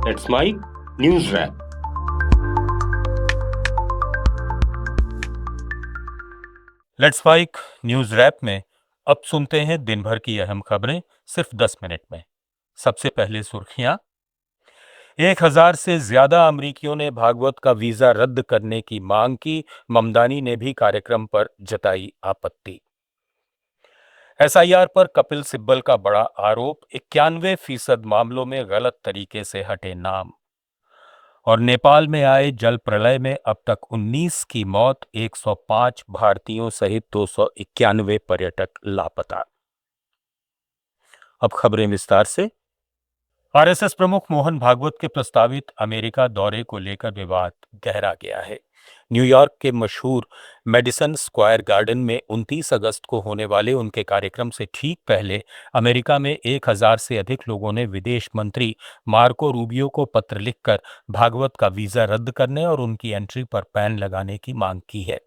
That's my news wrap. Let's bike news wrap में अब सुनते हैं दिन भर की अहम खबरें सिर्फ 10 मिनट में। सबसे पहले सुर्खियां। 1000 से ज्यादा अमरीकियों ने भागवत का वीजा रद्द करने की मांग की। ममदानी ने भी कार्यक्रम पर जताई आपत्ति। एसआईआर पर कपिल सिब्बल का बड़ा आरोप, 91% मामलों में गलत तरीके से हटे नाम। और नेपाल में आए जल प्रलय में अब तक 19 की मौत, 105 भारतीयों सहित 291 पर्यटक लापता। अब खबरें विस्तार से। आरएसएस प्रमुख मोहन भागवत के प्रस्तावित अमेरिका दौरे को लेकर विवाद गहरा गया है। न्यूयॉर्क के मशहूर मेडिसन स्क्वायर गार्डन में 29 अगस्त को होने वाले उनके कार्यक्रम से ठीक पहले अमेरिका में 1000 से अधिक लोगों ने विदेश मंत्री मार्को रूबियो को पत्र लिखकर भागवत का वीजा रद्द करने और उनकी एंट्री पर बैन लगाने की मांग की है।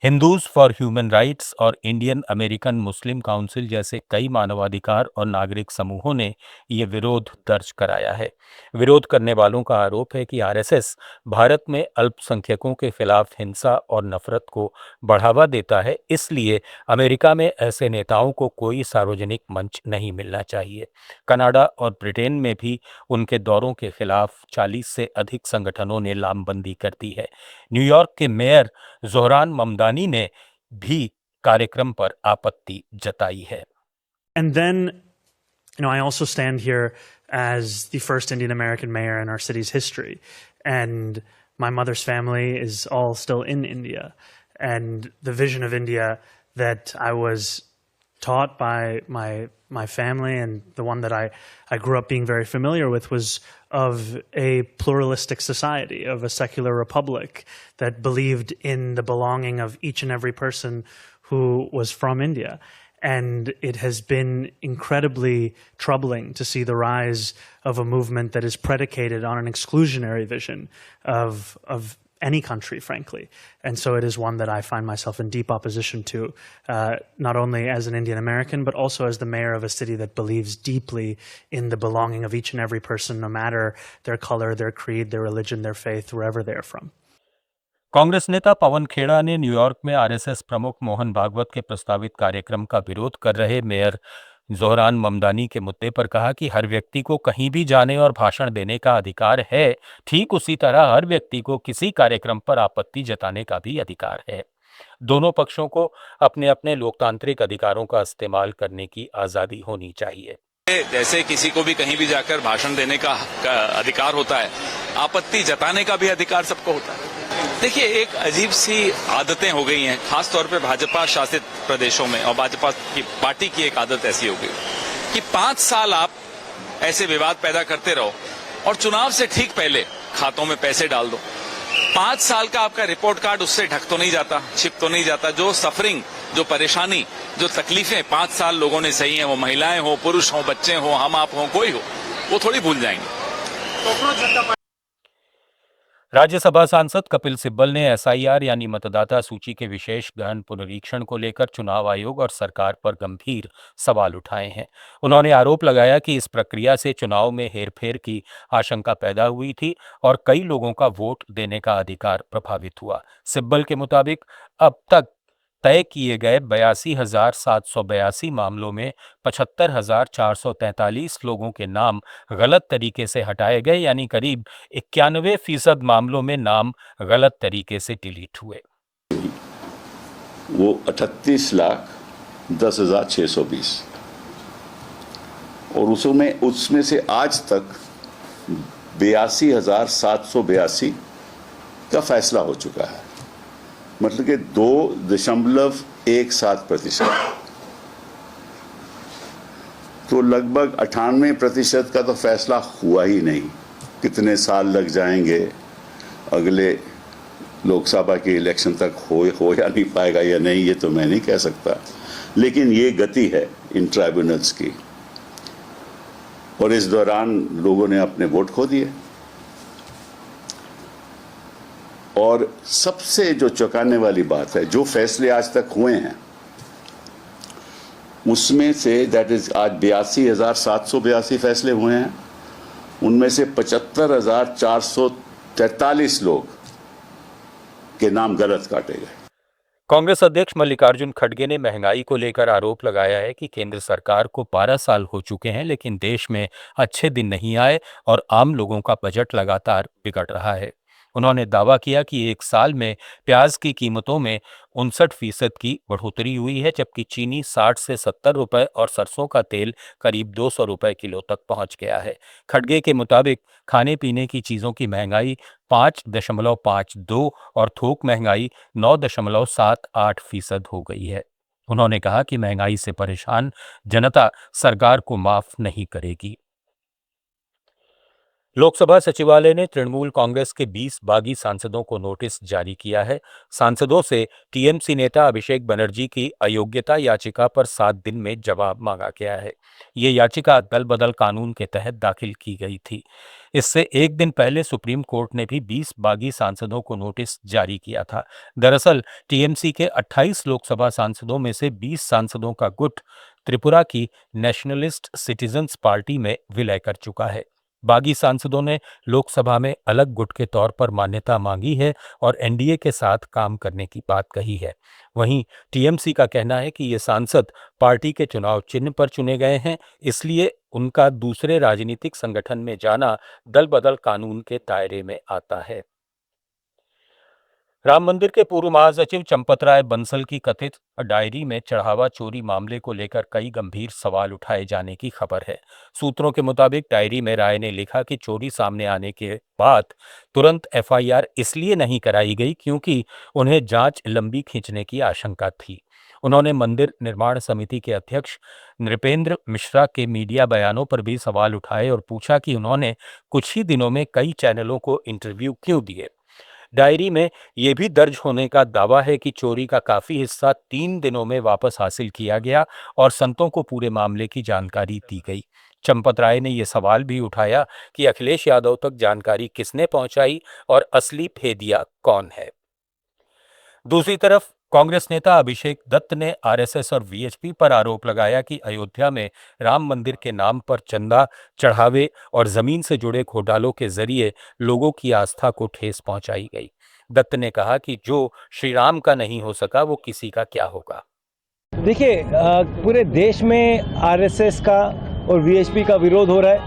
हिंदूज फॉर ह्यूमन राइट्स और इंडियन अमेरिकन मुस्लिम काउंसिल जैसे कई मानवाधिकार और नागरिक समूहों ने ये विरोध दर्ज कराया है। विरोध करने वालों का आरोप है कि आरएसएस भारत में अल्पसंख्यकों के खिलाफ हिंसा और नफरत को बढ़ावा देता है, इसलिए अमेरिका में ऐसे नेताओं को कोई सार्वजनिक मंच नहीं मिलना चाहिए। कनाडा और ब्रिटेन में भी उनके दौरों के खिलाफ 40 से अधिक संगठनों ने लामबंदी कर दी है। न्यूयॉर्क के मेयर जोहरान ममदानी ने भी कार्यक्रम पर आपत्ति जताई है। And then, I also stand here as the first Indian American mayor in our city's history. And my mother's family is all still in India. And the vision of India that I was taught by my family, and the one that I grew up being very familiar with, was of a pluralistic society, of a secular republic that believed in the belonging of each and every person who was from India. And it has been incredibly troubling to see the rise of a movement that is predicated on an exclusionary vision of any country, frankly. And so it is one that I find myself in deep opposition to, not only as an Indian American, but also as the mayor of a city that believes deeply in the belonging of each and every person, no matter their color, their creed, their religion, their faith, wherever they're from. Congress नेता पवन खेड़ा ने New York में RSS प्रमुख मोहन भागवत के प्रस्तावित कार्यक्रम का विरोध कर रहे मेयर जोहरान ममदानी के मुद्दे पर कहा कि हर व्यक्ति को कहीं भी जाने और भाषण देने का अधिकार है, ठीक उसी तरह हर व्यक्ति को किसी कार्यक्रम पर आपत्ति जताने का भी अधिकार है। दोनों पक्षों को अपने अपने लोकतांत्रिक अधिकारों का इस्तेमाल करने की आजादी होनी चाहिए। जैसे किसी को भी कहीं भी जाकर भाषण देने का अधिकार होता है, आपत्ति जताने का भी अधिकार सबको होता है। देखिए, एक अजीब सी आदतें हो गई हैं, खास तौर पे भाजपा शासित प्रदेशों में, और भाजपा की पार्टी की एक आदत ऐसी हो गई कि 5 साल आप ऐसे विवाद पैदा करते रहो और चुनाव से ठीक पहले खातों में पैसे डाल दो। 5 साल का आपका रिपोर्ट कार्ड उससे ढक तो नहीं जाता, छिप तो नहीं जाता। जो सफरिंग, जो परेशानी, जो तकलीफें 5 साल लोगों ने सही हैं, वो महिलाएं हो, पुरुष हो, बच्चे हो, हम आप हो, कोई हो, वो थोड़ी भूल जाएंगे। राज्यसभा सांसद कपिल सिब्बल ने एसआईआर यानी मतदाता सूची के विशेष गहन पुनरीक्षण को लेकर चुनाव आयोग और सरकार पर गंभीर सवाल उठाए हैं। उन्होंने आरोप लगाया कि इस प्रक्रिया से चुनाव में हेरफेर की आशंका पैदा हुई थी और कई लोगों का वोट देने का अधिकार प्रभावित हुआ। सिब्बल के मुताबिक अब तक तय किए गए 82,782 मामलों में 75,443 लोगों के नाम गलत तरीके से हटाए गए, यानी करीब 91% मामलों में नाम गलत तरीके से डिलीट हुए। वो 38,10,620 और उसमें से आज तक 82,782 का फैसला हो चुका है, मतलब कि 2.17%। तो लगभग 98% का तो फैसला हुआ ही नहीं। कितने साल लग जाएंगे, अगले लोकसभा के इलेक्शन तक हो या नहीं पाएगा या नहीं, ये तो मैं नहीं कह सकता, लेकिन ये गति है इन ट्राइब्यूनल्स की। और इस दौरान लोगों ने अपने वोट खो दिए। और सबसे जो चौंकाने वाली बात है, जो फैसले आज तक हुए हैं उसमें से दैट इज आज 82,782 फैसले हुए हैं उनमें से 75,443 लोग के नाम गलत काटे गए। कांग्रेस अध्यक्ष मल्लिकार्जुन खड़गे ने महंगाई को लेकर आरोप लगाया है कि केंद्र सरकार को 12 साल हो चुके हैं लेकिन देश में अच्छे दिन नहीं आए और आम लोगों का बजट लगातार बिगड़ रहा है। उन्होंने दावा किया कि एक साल में प्याज की कीमतों में 59% की बढ़ोतरी हुई है, जबकि चीनी 60 से 70 रुपए और सरसों का तेल करीब 200 रुपए किलो तक पहुंच गया है। खड़गे के मुताबिक खाने पीने की चीज़ों की महंगाई 5.52 और थोक महंगाई 9.78% हो गई है। उन्होंने कहा कि महंगाई से परेशान जनता सरकार को माफ नहीं करेगी। लोकसभा सचिवालय ने तृणमूल कांग्रेस के 20 बागी सांसदों को नोटिस जारी किया है। सांसदों से टीएमसी नेता अभिषेक बनर्जी की अयोग्यता याचिका पर 7 दिन में जवाब मांगा गया है। ये याचिका दल बदल कानून के तहत दाखिल की गई थी। इससे एक दिन पहले सुप्रीम कोर्ट ने भी 20 बागी सांसदों को नोटिस जारी किया था। दरअसल टीएमसी के 28 लोकसभा सांसदों में से 20 सांसदों का गुट त्रिपुरा की नेशनलिस्ट सिटीजन्स पार्टी में विलय कर चुका है। बागी सांसदों ने लोकसभा में अलग गुट के तौर पर मान्यता मांगी है और एनडीए के साथ काम करने की बात कही है। वहीं टीएमसी का कहना है कि ये सांसद पार्टी के चुनाव चिन्ह पर चुने गए हैं, इसलिए उनका दूसरे राजनीतिक संगठन में जाना दल बदल कानून के दायरे में आता है। राम मंदिर के पूर्व महासचिव चंपत राय बंसल की कथित डायरी में चढ़ावा चोरी मामले को लेकर कई गंभीर सवाल उठाए जाने की खबर है। सूत्रों के मुताबिक डायरी में राय ने लिखा कि चोरी सामने आने के बाद तुरंत एफआईआर इसलिए नहीं कराई गई क्योंकि उन्हें जांच लंबी खींचने की आशंका थी। उन्होंने मंदिर निर्माण समिति के अध्यक्ष नृपेंद्र मिश्रा के मीडिया बयानों पर भी सवाल उठाए और पूछा कि उन्होंने कुछ ही दिनों में कई चैनलों को इंटरव्यू क्यों दिए। डायरी में यह भी दर्ज होने का दावा है कि चोरी का काफी हिस्सा 3 दिनों में वापस हासिल किया गया और संतों को पूरे मामले की जानकारी दी गई। चंपत राय ने यह सवाल भी उठाया कि अखिलेश यादव तक जानकारी किसने पहुंचाई और असली भेदिया कौन है। दूसरी तरफ कांग्रेस नेता अभिषेक दत्त ने आरएसएस और वीएचपी पर आरोप लगाया कि अयोध्या में राम मंदिर के नाम पर चंदा, चढ़ावे और जमीन से जुड़े घोटालों के जरिए लोगों की आस्था को ठेस पहुंचाई गई। दत्त ने कहा कि जो श्री राम का नहीं हो सका वो किसी का क्या होगा। देखिए, पूरे देश में आरएसएस का और वीएचपी का विरोध हो रहा है।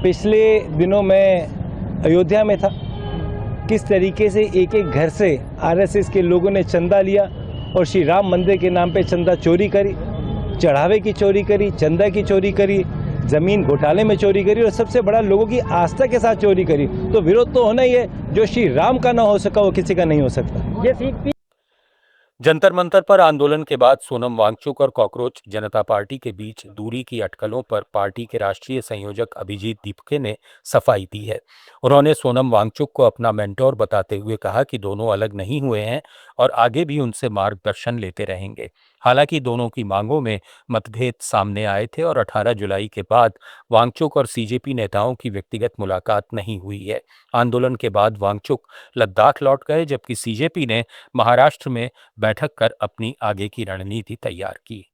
पिछले दिनों में अयोध्या में था, किस तरीके से एक एक घर से आरएसएस के लोगों ने चंदा लिया और श्री राम मंदिर के नाम पे चंदा चोरी करी, चढ़ावे की चोरी करी, चंदा की चोरी करी, जमीन घोटाले में चोरी करी और सबसे बड़ा लोगों की आस्था के साथ चोरी करी। तो विरोध तो होना ही है। जो श्री राम का ना हो सका वो किसी का नहीं हो सकता। जंतर मंतर पर आंदोलन के बाद सोनम वांगचुक और कॉकरोच जनता पार्टी के बीच दूरी की अटकलों पर पार्टी के राष्ट्रीय संयोजक अभिजीत दीपके ने सफाई दी है। उन्होंने सोनम वांगचुक को अपना मेंटोर बताते हुए कहा कि दोनों अलग नहीं हुए हैं और आगे भी उनसे मार्गदर्शन लेते रहेंगे। हालांकि दोनों की मांगों में मतभेद सामने आए थे और 18 जुलाई के बाद वांगचुक और सीजेपी नेताओं की व्यक्तिगत मुलाकात नहीं हुई है। आंदोलन के बाद वांगचुक लद्दाख लौट गए, जबकि सीजेपी ने महाराष्ट्र में बैठक कर अपनी आगे की रणनीति तैयार की।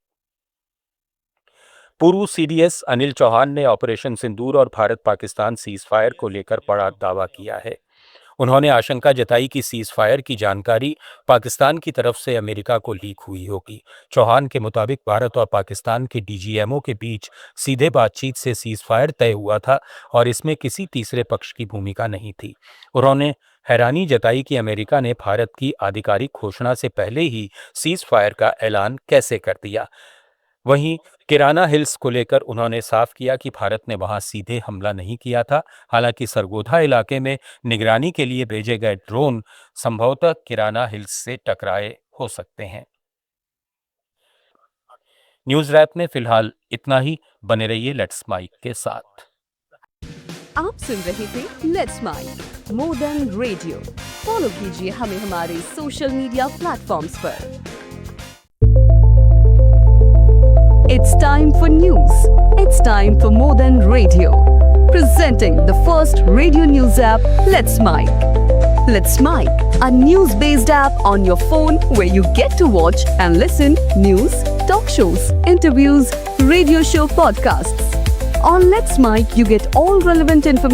पूर्व सीडीएस अनिल चौहान ने ऑपरेशन सिंदूर और भारत पाकिस्तान सीज फायर को लेकर बड़ा दावा किया है। उन्होंने आशंका जताई कि सीज फायर की जानकारी पाकिस्तान की तरफ से अमेरिका को लीक हुई होगी। चौहान के मुताबिक भारत और पाकिस्तान के डीजीएमओ के बीच सीधे बातचीत से सीज फायर तय हुआ था और इसमें किसी तीसरे पक्ष की भूमिका नहीं थी। उन्होंने हैरानी जताई कि अमेरिका ने भारत की आधिकारिक घोषणा से पहले ही सीज फायर का ऐलान कैसे कर दिया। वहीं किराना हिल्स को लेकर उन्होंने साफ किया कि भारत ने वहां सीधे हमला नहीं किया था। हालांकि सरगोधा इलाके में निगरानी के लिए भेजे गए ड्रोन संभवतः किराना हिल्स से टकराए हो सकते हैं। न्यूज रैप में फिलहाल इतना ही। बने रहिए लेट्स माइक के साथ। आप सुन रहे थे let's mic more than radio. Follow कीजिए हमें हमारे सोशल मीडिया प्लेटफॉर्म्स पर। It's time for news. It's time for More Than Radio. Presenting the first radio news app, Let's Mic. Let's Mic, a news-based app on your phone where you get to watch and listen news, talk shows, interviews, radio show podcasts. On Let's Mic, you get all relevant information